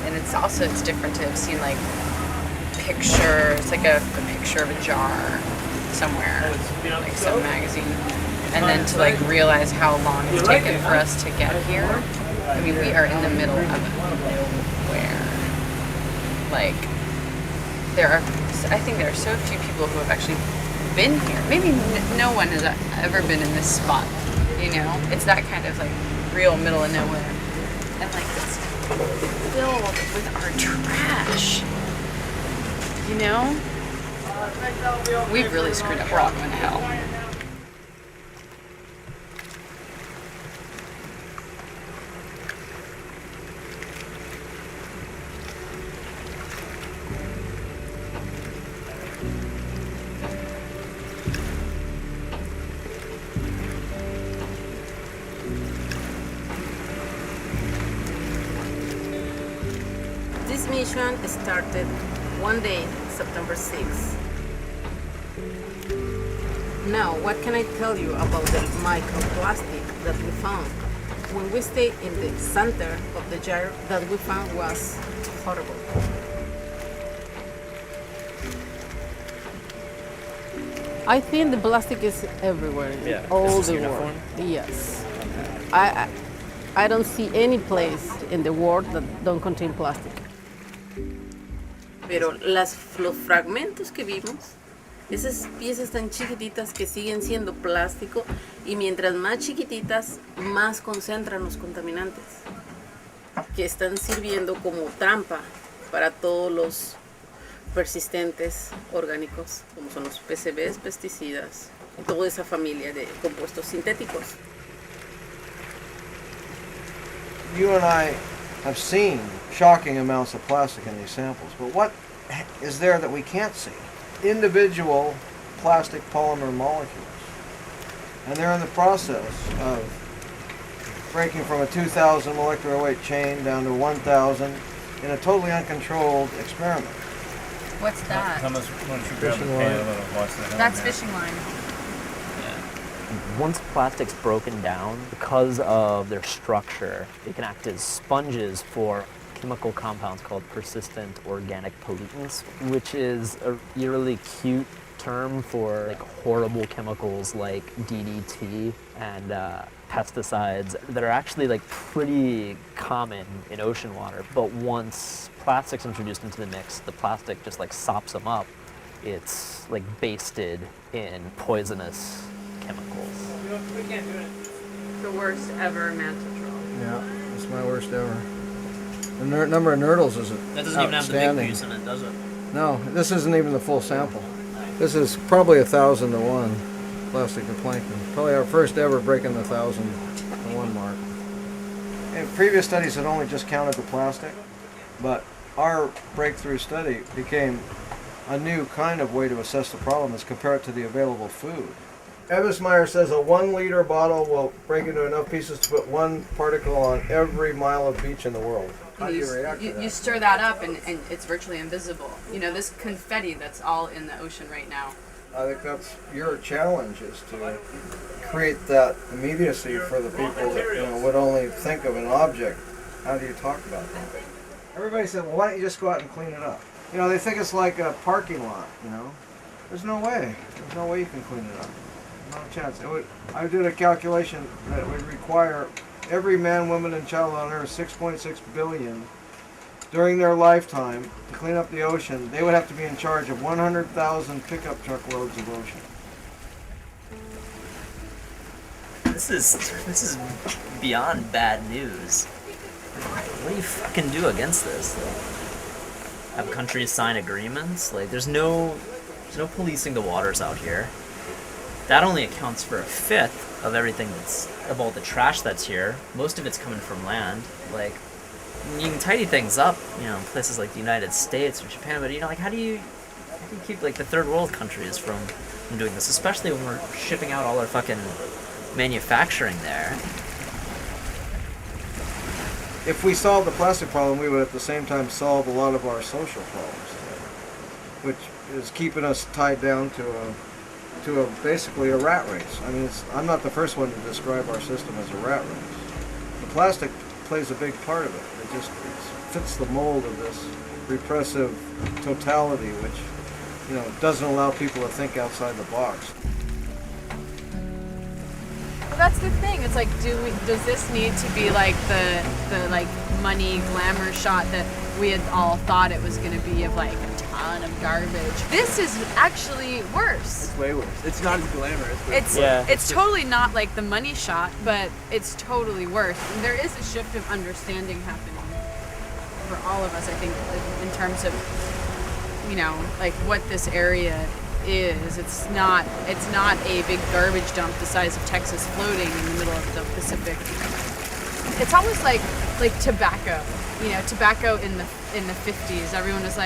And it's different to have seen like pictures, like a picture of a jar somewhere, like some magazine, and then to like realize how long it's taken for us to get here. I mean, we are in the middle of nowhere. Like, I think there are so few people who have actually been here. Maybe no one has ever been in this spot, you know? It's that kind of like real middle of nowhere. And like it's filled with our trash, you know? We've really screwed up. We're all going to hell. This mission started one day, September 6th. Now, what can I tell you about the microplastic that we found? When we stayed in the center of the gyre, that we found was horrible. I think the plastic is everywhere, in all the world. Yes. I don't see any place in the world that don't contain plastic. Pero los fragmentos que vimos, esas piezas tan chiquititas que siguen siendo plástico, y mientras más chiquititas, más concentran los contaminantes, que están sirviendo como trampa para todos los persistentes orgánicos, como son los PCBs, pesticidas, y toda esa familia de compuestos sintéticos. You and I have seen shocking amounts of plastic in these samples, but what is there that we can't see? Individual plastic polymer molecules. And they're in the process of breaking from a 2,000 molecular weight chain down to 1,000 in a totally uncontrolled experiment. What's that? Thomas, why don't you grab the pan and watch the That's fishing line. Once plastic's broken down, because of their structure, they can act as sponges for chemical compounds called persistent organic pollutants, which is a really cute term for like horrible chemicals like DDT and pesticides that are actually like pretty common in ocean water. But once plastic's introduced into the mix, the plastic just like sops them up it's like basted in poisonous chemicals. We can't do it. The worst ever mantle troll. Yeah, it's my worst ever. The number of nurdles is outstanding. That doesn't even have the big piece in it, does it? No, this isn't even the full sample. This is probably 1,000 to 1 plastic to plankton. Probably our first ever breaking the 1,000 to 1 mark. And previous studies had only just counted the plastic, but our breakthrough study became a new kind of way to assess the problem is compare it to the available food. Ebbesmeyer says a 1 liter bottle will break into enough pieces to put 1 particle on every mile of beach in the world. How do you react to that? You stir that up and it's virtually invisible. You know, this confetti that's all in the ocean right now. I think that's your challenge, is to create that immediacy for the people that would only think of an object. How do you talk about that? Everybody said, well, why don't you just go out and clean it up? They think it's like a parking lot, There's no way. There's no way you can clean it up. Not a chance. I did a calculation that it would require every man, woman, and child on Earth, 6.6 billion, during their lifetime to clean up the ocean. They would have to be in charge of 100,000 pickup truck loads of ocean. This is beyond bad news. What do you fucking do against this? Have countries sign agreements? There's no policing the waters out here. That only accounts for 1/5 of everything of all the trash that's here. Most of it's coming from land. You can tidy things up, in places like the United States or Japan, but how do you keep the third world countries from doing this, especially when we're shipping out all our fucking manufacturing there? If we solved the plastic problem, we would at the same time solve a lot of our social problems, which is keeping us tied down to basically a rat race. I mean, I'm not the first one to describe our system as a rat race. The plastic plays a big part of it. It just fits the mold of this repressive totality, which doesn't allow people to think outside the box. Well, that's the thing. It's does this need to be the money glamour shot that we had all thought it was going to be, of a ton of garbage? This is actually worse. It's way worse. It's not as glamorous. It's totally not the money shot, but it's totally worse. And there is a shift of understanding happening for all of us, I think, in terms of what this area is. It's not a big garbage dump the size of Texas floating in the middle of the Pacific. It's almost like tobacco. Tobacco in the 50s. Everyone was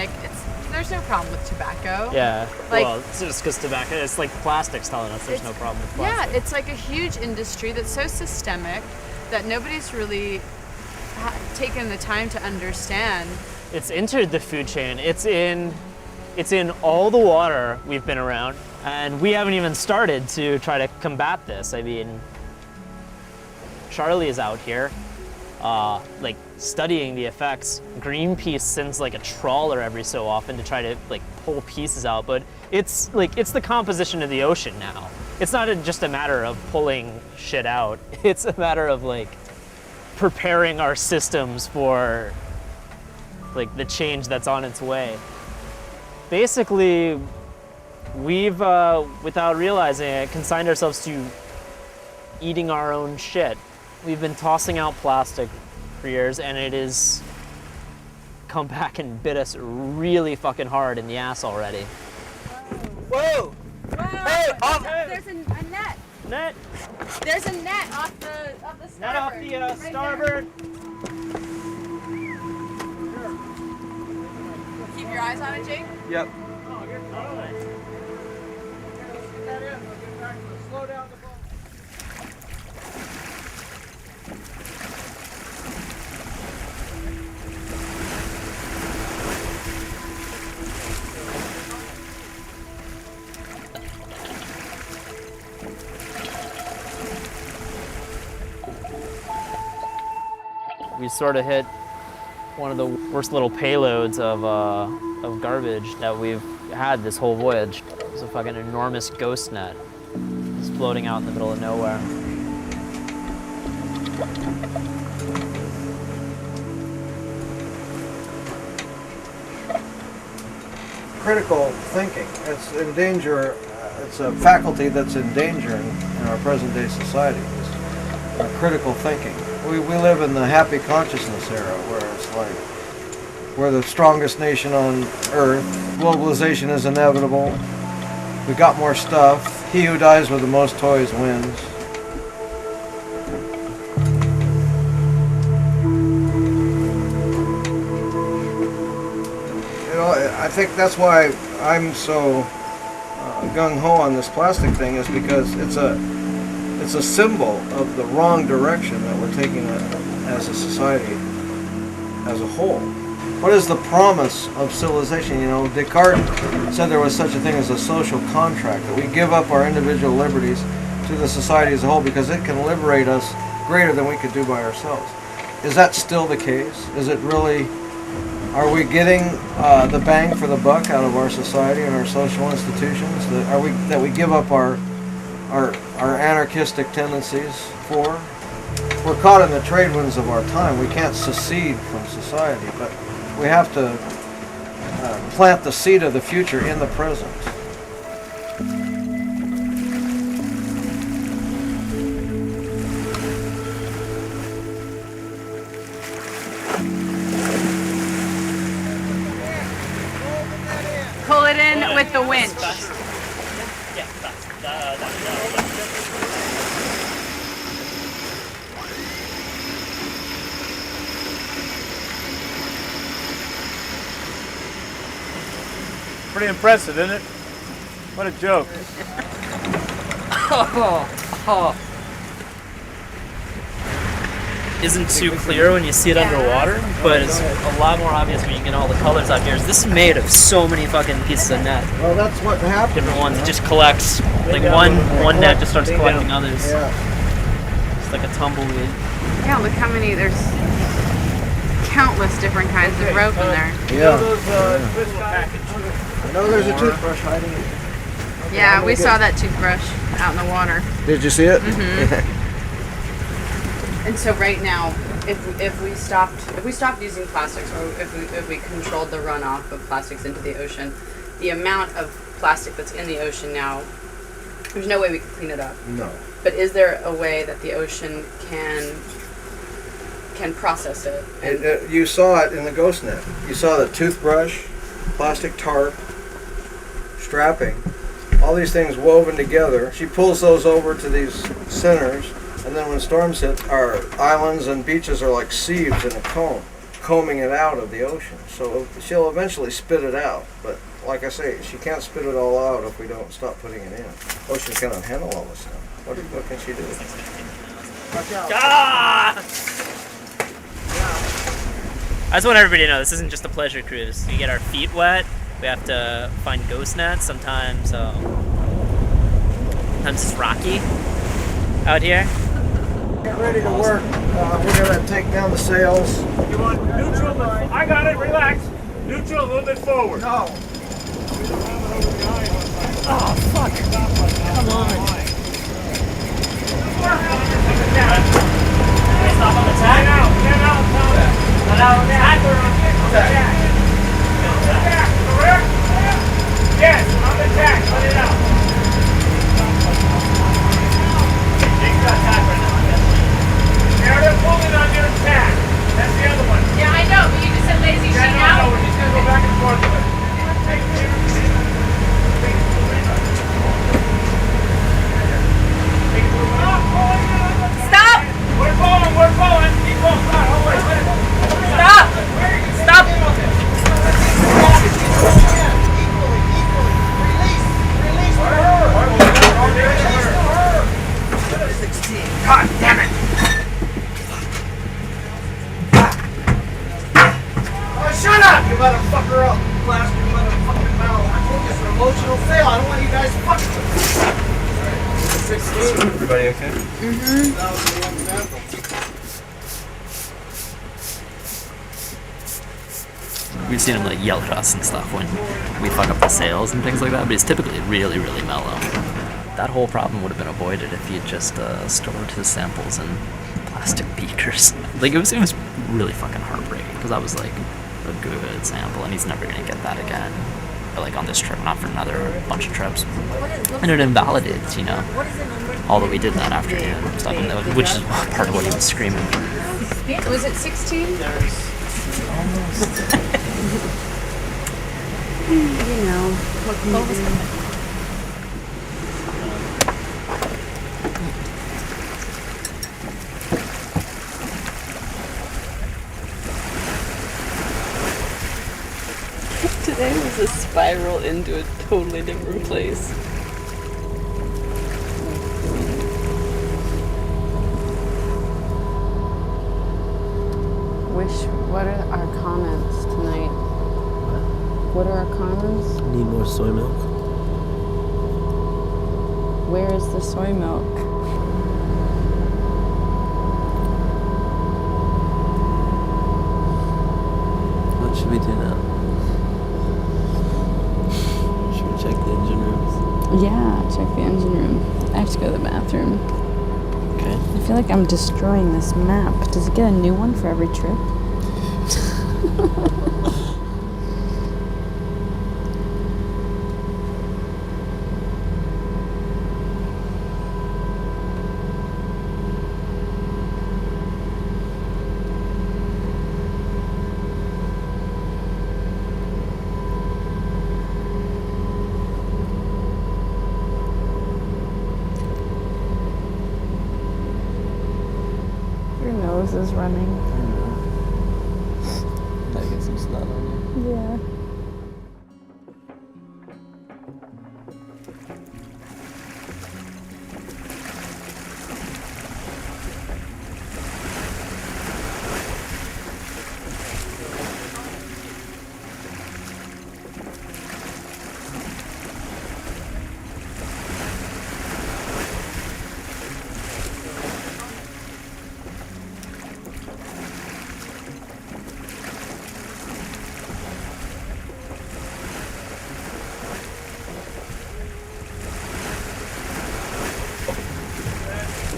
there's no problem with tobacco. Yeah. Well, it's just because tobacco, it's like plastics telling us there's no problem with plastic. Yeah, it's a huge industry that's so systemic that nobody's really taken the time to understand. It's entered the food chain. It's in all the water we've been around, and we haven't even started to try to combat this. I mean, Charlie is out here, studying the effects. Greenpeace sends a trawler every so often to try to pull pieces out, but it's the composition of the ocean now. It's not just a matter of pulling shit out. It's a matter of preparing our systems for the change that's on its way. Basically, we've, without realizing it, consigned ourselves to eating our own shit. We've been tossing out plastic for years, and it has come back and bit us really fucking hard in the ass already. Whoa! Hey, there's a net. Net. There's a net off the starboard. Net off the starboard. Keep your eyes on it, Jake. Yep. Slow down the boat. We sort of hit one of the worst little payloads of garbage that we've had this whole voyage. It's a fucking enormous ghost net. It's floating out in the middle of nowhere. critical thinking. It's in danger. It's a faculty that's in danger in our present day society. Is our critical thinking. We live in the happy consciousness era where it's like we're the strongest nation on earth. Globalization is inevitable. We got more stuff. He who dies with the most toys wins. I think that's why I'm so gung-ho on this plastic thing, is because it's a symbol of the wrong direction that we're taking as a society as a whole. What is the promise of civilization? You know, Descartes said there was such a thing as a social contract, that we give up our individual liberties to the society as a whole because it can liberate us greater than we could do by ourselves. Is that still the case? Is it really... Are we getting the bang for the buck out of our society and our social institutions? That we give up our anarchistic tendencies for? We're caught in the trade winds of our time. We can't secede from society, but we have to plant the seed of the future in the present. Pull it in with the winch. Pretty impressive, isn't it? What a joke. Isn't too clear when you see it underwater, but it's a lot more obvious when you get all the colors out here. This is made of so many fucking pieces of net. Well, that's what happens. Different ones. It just collects. Like one net just starts collecting others. Yeah. It's like a tumbleweed. Yeah, look how many, there's countless different kinds of rope in there. Yeah. I know there's a toothbrush hiding in there. Yeah, we saw that toothbrush out in the water. Did you see it? Mm-hmm. And so right now, if we stopped using plastics, or if we controlled the runoff of plastics into the ocean, the amount of plastic that's in the ocean now, there's no way we could clean it up. No. But is there a way that the ocean can process it? You saw it in the ghost net. You saw the toothbrush, plastic tarp, strapping, all these things woven together. She pulls those over to these centers, and then when storms hit, our islands and beaches are like sieves in a comb, combing it out of the ocean. So she'll eventually spit it out, but like I say, she can't spit it all out if we don't stop putting it in. Ocean cannot handle all this now. What can she do? Watch out. Ah! I just want everybody to know this isn't just a pleasure cruise. We get our feet wet. We have to find ghost nets. Sometimes it's rocky out here. Get ready to work. We're going to take down the sails. You want neutral? I got it. Relax. Neutral a little bit forward. No. Oh, fuck. Come on. Stop on the tag. Get out. Let out the tag. Yes, on the tag. Let it out. You got tag right now. Yeah, they're pulling on your tag. That's the other one. Yeah, I know, but you just said lazy shit now. No, we're just going to go back and forth with it. Stop! We're pulling. Keep pulling. Stop! Stop! God damn it! Oh, shut up, you motherfucker up, plastic motherfucking mouth. I told you it's an emotional fail. I don't want you guys fucking with me. Alright, 16. Everybody okay? Mm-hmm. That was the example. We've seen him like yell at us and stuff when we fuck up the sails and things like that, but he's typically really, really mellow. That whole problem would have been avoided if he had just stored his samples in plastic beakers. Like it was really fucking heartbreaking because that was like a good sample, and he's never gonna get that again. like on this trip, not for another bunch of trips. And it invalidates, you know, all that we did that afternoon and stuff, and which is part of what he was screaming. Was it 16? You know, what can you do? Today was a spiral into a totally different place. What are our comments tonight? What are our comments? Need more soy milk. Where is the soy milk? What should we do now? Should we check the engine rooms? Yeah, check the engine room. I have to go to the bathroom. Okay. I feel like I'm destroying this map. Does it get a new one for every trip? Your nose is running. I get some snot on you. Yeah.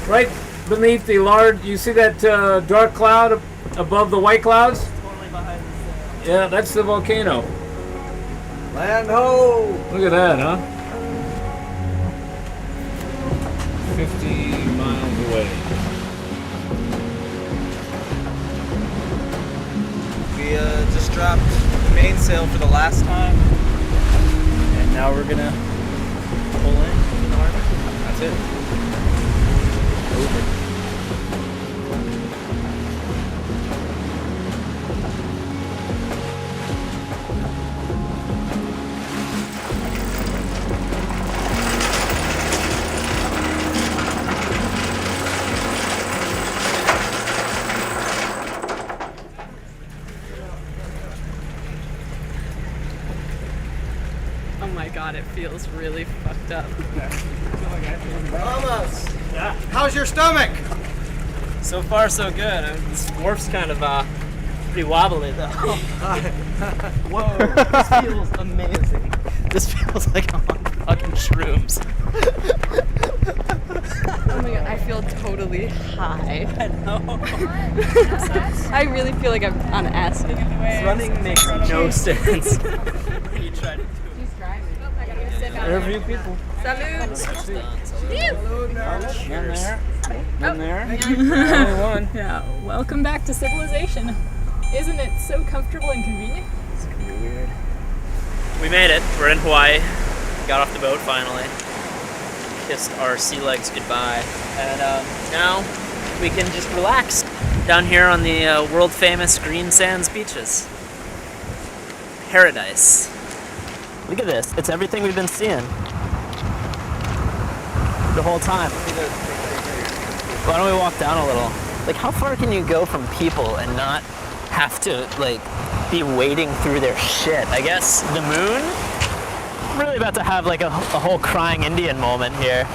Right beneath the large, you see that dark cloud above the white clouds? Totally behind the Yeah, that's the volcano. Land ho! Look at that, huh? 50 miles away. We just dropped the mainsail for the last time, and now we're gonna pull in the harbor. That's it. Over. Oh my god, it feels really fucked up. Thomas! Yeah. How's your stomach? So far, so good. This wharf's kind of pretty wobbly, though. Whoa, this feels amazing. This feels like I'm on fucking shrooms. Oh my god, I feel totally high. I know. I really feel like I'm on acid. Running makes no sense when you try to do it. There are a few people. Salud! One there. Only one. Yeah, welcome back to civilization. Isn't it so comfortable and convenient? It's gonna be weird. We made it. We're in Hawaii. Got off the boat finally. Kissed our sea legs goodbye. And now we can just relax down here on the world famous green sands beaches. Paradise. Look at this. It's everything we've been seeing the whole time. Why don't we walk down a little? Like, how far can you go from people and not have to, like, be wading through their shit? I guess the moon? I'm really about to have, like, a whole crying Indian moment here.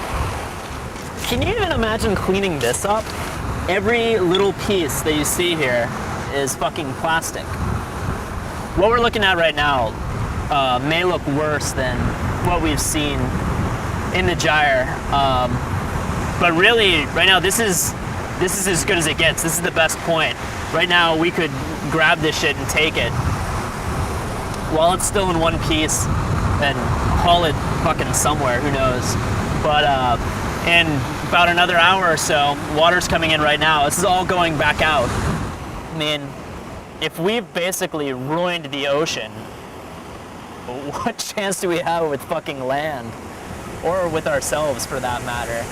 Can you even imagine cleaning this up? Every little piece that you see here is fucking plastic. What we're looking at right now may look worse than what we've seen in the gyre, but really right now this is as good as it gets. This is the best point. Right now we could grab this shit and take it while it's still in one piece and haul it fucking somewhere, who knows. But in about another hour or so, water's coming in right now. This is all going back out. I mean, if we've basically ruined the ocean, what chance do we have with fucking land? Or with ourselves, for that matter?